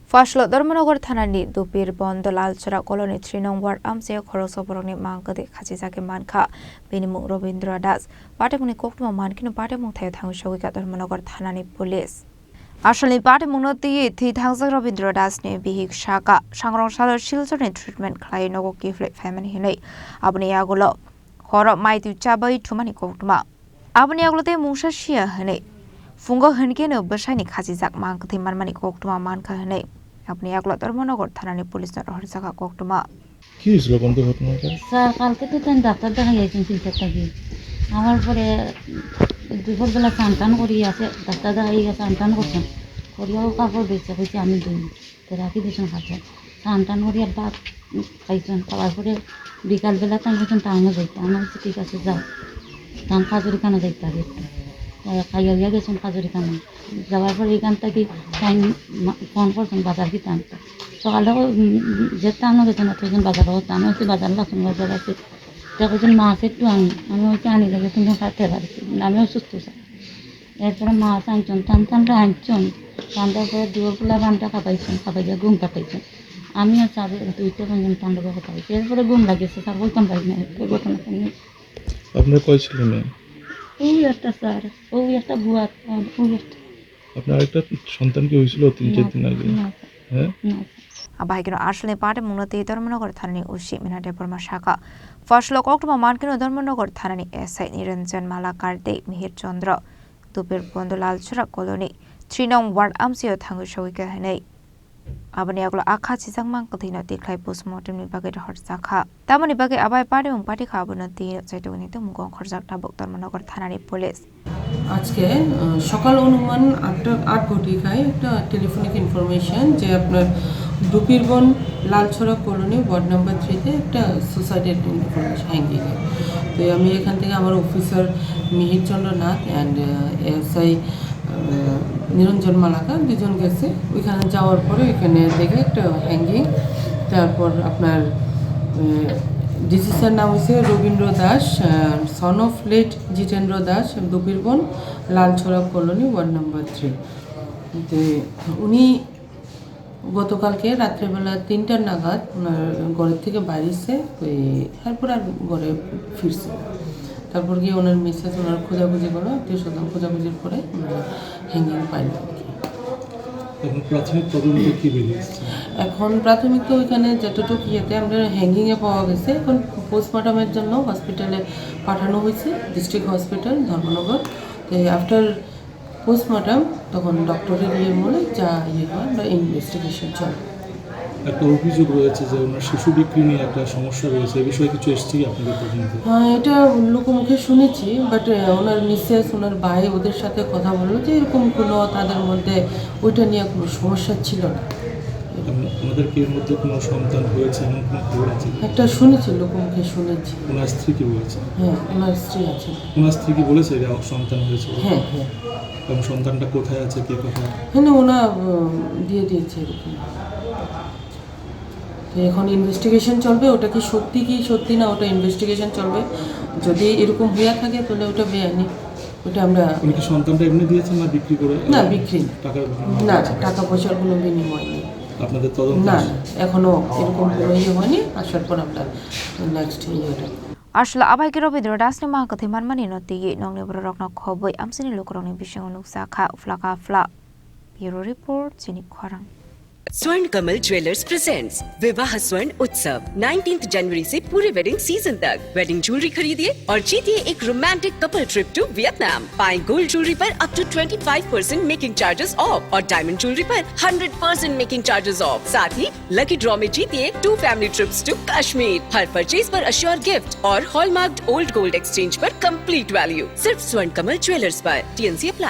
Phasalo Dharmanagar Thanani Dupirbanda Lalcherra Colony 3 Nong Ward Amchaio Khoroksa Bohorok Mankhe Khachijake Mankha Bini Mung Rabindra Das Patimwng Koktwma Mankhe Patimwng Thaio Thangwi Sogwikha Dharmanagar Thanani Police Ashalni Patimwng Ti Thangwi Rabindra Das ne bihik shaka sangrong salo children treatment khlai nogo kifle family hinai abni agulo Khorang Maitu Chabai Thumani Koktwma abni agulote Mungsa Shia hinai Fungo Henke no Bashani Khachijak Mankhe Manmani Koktwma Mankha hinai আপনি একলা Dharmanagar থানানি police হরজাকা কোকটমা কি হয়েছিল কোন ঘটনাটা sir কালকে তো তাই doctor দেখা গিয়েছেন চিন্তা থাকি আমার পরে দুপুরবেলা চান করি আছে ডাক্তার দেখা গিয়ে চান করছেন করিয়াও কাপড় বেঁচে কইছে আমি দিই তো রাখি দিয়েছেন খাচ্ছে চান করি আর ভাত খাইছেন খাওয়ার পরে বিকালবেলা তাই বলছেন টাউনে যাইতে আমার ঠিক আছে যাও ধান খাজুরিখানা যাইতে হবে একটু খাইয়া গেছেন খাজুরিখানা যাওয়ার পরে এখান থেকে ফোন করছেন বাজার কিনতে আনতে সকালে যেতে আনো গেছেন অতজন বাজার হতো আমি হচ্ছে বাজার লাগছেন বাজার আছে তা বলছেন মাছ একটু আমি হচ্ছে আনি লাগে তুমি খাইতে পারছি আমিও সুস্থ চাই এরপরে মাছ আনছেন টানটা আনছেন টানটার পরে দুপুরবেলা রানটা খাপাইয়া ঘুম পাঠাইছেন আমি আর চার দুইটা পর্যন্ত টানটা খাপাইছি এরপরে ঘুম লাগিয়েছে স্যার বলতাম পারি না ঘটনা আপনার কয় ছিল না ওই একটা স্যার ওই একটা বুয়া ওই একটা আপনার একটা সন্তান কি হয়েছিল 3-4 দিন আগে হ্যাঁ Abahikino Ashalni Patimwng Ti Dharmanagar Thanani Ushi Minate Burma Shaka Phasalo Koktwma Mankhe Dharmanagar Thanani SI Niranjan Malakarde Mihir Chandra Dupirbanda Lalcherra Colony 3 Nong Ward Amchaio Khoroksa Bohorok Abani agulo Khachijak Mankhe no tiklai postmortem ni bagai hordjakha tamani bagai abai Patimwng party khabona ti chaitogni to Mung Khachijak tabok Dharmanagar Thanani Police আজকে সকাল অনুমান 8 ঘটিকায় একটা telephonic information যে আপনার দুপিরবন Lalchhara colony ward number 3 তে একটা সুসাইডের information hanging তো আমি এখান থেকে আমার officer Mihir Chandra Nath and SI Niranjan Malaka দুজন গেছে ওইখানে যাওয়ার পরে এখানে দেখে একটা হ্যাঙ্গিং তারপর আপনার ডিসিশন নাম হয়েছে Rabindra Das son of late Jitendra Das দুপিরবন লালছড়া কলোনি ওয়ার্ড নাম্বার 3 তো উনি গতকালকে রাত্রেবেলা 3টা নাগাদ ওনার ঘরের থেকে বাইরেছে এরপর আর ঘরে ফিরছে তারপর গিয়ে ওনার মিসেস ওনার খোঁজাখুঁজি করলো খোঁজাখুঁজির পরে ওনারা হ্যাঙ্গিং পাইল এখন প্রাথমিক তদন্ত কি বেরিয়েছে এখন প্রাথমিক তো ওইখানে যতটুকু ইয়েতে আমরা হ্যাঙ্গিংয়ে পাওয়া গেছে এখন পোস্টমর্টমের জন্য হসপিটালে পাঠানো হয়েছে ডিস্ট্রিক্ট হসপিটাল ধর্মনগর তো আফটার পোস্টমর্টম তখন ডক্টরের ইয়ে বলে যা ইয়ে হয় আমরা ইনভেস্টিগেশন চলে একটা অভিযোগ রয়েছে যে ওনার শিশু বিক্রি নিয়ে একটা সমস্যা রয়েছে এই বিষয়ে কিছু এসেছে আপনাদের পর্যন্ত হ্যাঁ এটা লোকমুখে শুনেছি বাট ওনার মিসেস ওনার ভাই ওদের সাথে কথা বললো যে এরকম কোনো তাদের মধ্যে ওইটা নিয়ে কোনো সমস্যা ছিল না আমাদের কি এর মধ্যে কোনো সন্তান হয়েছে এমন কোনো খবর আছে একটা শুনেছি লোকমুখে শুনেছি ওনার স্ত্রী কি বলেছে হ্যাঁ ওনার স্ত্রী আছে ওনার স্ত্রী কি বলেছে যে সন্তান হয়েছে হ্যাঁ হ্যাঁ এবং সন্তানটা কোথায় আছে কে কোথায় হ্যাঁ ওনা দিয়ে দিয়েছে এরকম এখন ইনভেস্টিগেশন চলবে ওটা কি সত্যি না ওটা ইনভেস্টিগেশন চলবে যদি এরকম হয়ে থাকে তাহলে ওটা বেআইনি ওটা আমরা উনি কি সন্তানটা এমনি দিয়েছেন না বিক্রি করে না বিক্রি না টাকা পয়সার কোনো বিনিময় নেই আপনাদের তদন্ত না এখনো এরকম কোনো ইয়ে হয়নি আসার পর আমরা নেক্সট ইয়েটা Ashala Abahikino Rabindra Das ne Mankhe Manmani no ti nongni borok no khoboi amsini lokrongni bishingo nuksakha uflaka fla Bureau Report Chini Khorang स्वर्ण कमल ज्वेलर्स प्रेजेंट्स विवाह स्वर्ण उत्सव 19 जनवरी से पूरे वेडिंग सीजन तक वेडिंग ज्वेलरी खरीदिए और जीतिए एक romantic couple trip to Vietnam पाएं गोल्ड ज्वेलरी पर up to 25% making charges off और डायमंड ज्वेलरी पर 100% मेकिंग चार्जेस ऑफ साथ ही लकी ड्रॉ में जीतिए 2 फैमिली ट्रिप्स टू कश्मीर हर परचेज पर अश्योर गिफ्ट और हॉलमार्क्ड ओल्ड गोल्ड एक्सचेंज पर कंप्लीट वैल्यू सिर्फ स्वर्ण कमल ज्वेलर्स पर TNC अप्लाई